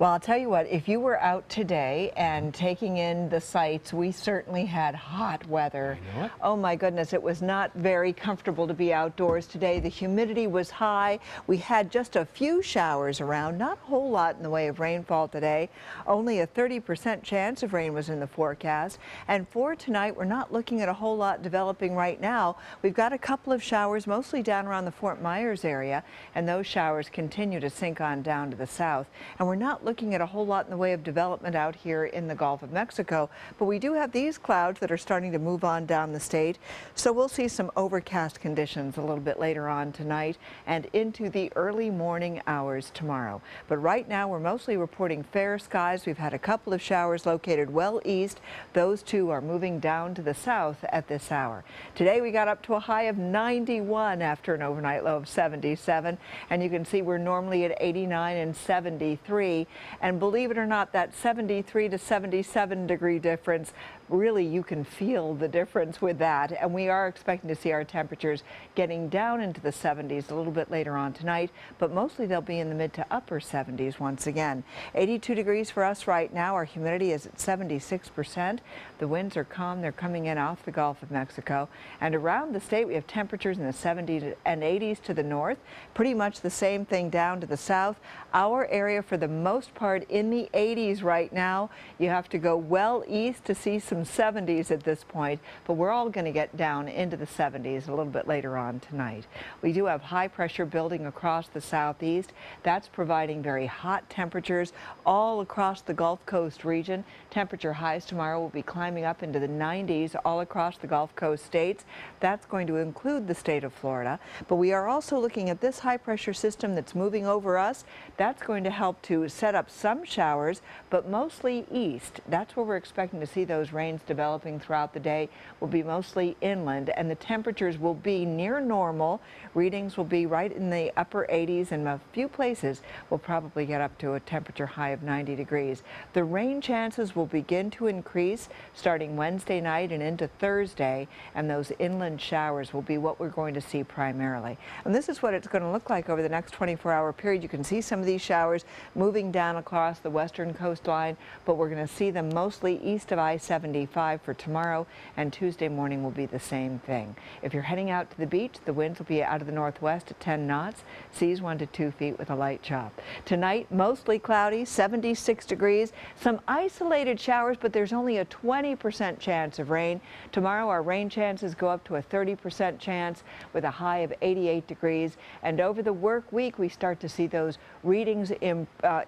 Well, I'll tell you what, if you were out today and taking in the sights, we certainly had hot weather. I know it. Oh my goodness, it was not very comfortable to be outdoors today. The humidity was high. We had just a few showers around, not a whole lot in the way of rainfall today. Only a 30% chance of rain was in the forecast. And for tonight, we're not looking at a whole lot developing right now. We've got a couple of showers, mostly down around the Fort Myers area, and those showers continue to sink on down to the south. And we're not looking at a whole lot in the way of development out here in the Gulf of Mexico, but we do have these clouds that are starting to move on down the state. So we'll see some overcast conditions a little bit later on tonight and into the early morning hours tomorrow. But right now we're mostly reporting fair skies. We've had a couple of showers located well east. Those two are moving down to the south at this hour. Today we got up to a high of 91 after an overnight low of 77, and you can see we're normally at 89 and 73. And believe it or not, that 73 to 77 degree difference, really you can feel the difference with that. And we are expecting to see our temperatures getting down into the 70s a little bit later on tonight, but mostly they'll be in the mid to upper 70s once again. 82 degrees for us right now. Our humidity is at 76%. The winds are calm. They're coming in off the Gulf of Mexico. And around the state, we have temperatures in the 70s and 80s to the north. Pretty much the same thing down to the south. Our area for the most part in the 80s right now. You have to go well east to see some 70s at this point, but we're all going to get down into the 70s a little bit later on tonight. We do have high pressure building across the southeast. That's providing very hot temperatures all across the Gulf Coast region. Temperature highs tomorrow will be climbing up into the 90s all across the Gulf Coast states. That's going to include the state of Florida, but we are also looking at this high pressure system that's moving over us. That's going to help to set up some showers, but mostly east. That's where we're expecting to see those rains developing throughout the day. Will be mostly inland, and the temperatures will be near normal. Readings will be right in the upper 80s, and a few places will probably get up to a temperature high of 90 degrees. The rain chances will begin to increase starting Wednesday night and into Thursday, and those inland showers will be what we're going to see primarily. And this is what it's going to look like over the next 24-hour period. You can see some of these showers moving down across the western coastline, but we're going to see them mostly east of I-75 for tomorrow, and Tuesday morning will be the same thing. If you're heading out to the beach, the winds will be out of the northwest at 10 knots, seas 1 to 2 feet with a light chop. Tonight, mostly cloudy, 76 degrees, some isolated showers, but there's only a 20% chance of rain. Tomorrow, our rain chances go up to a 30% chance with a high of 88 degrees, and over the work week, we start to see those readings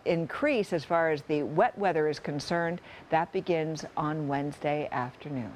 increase as far as the wet weather is concerned. That begins on Wednesday afternoon.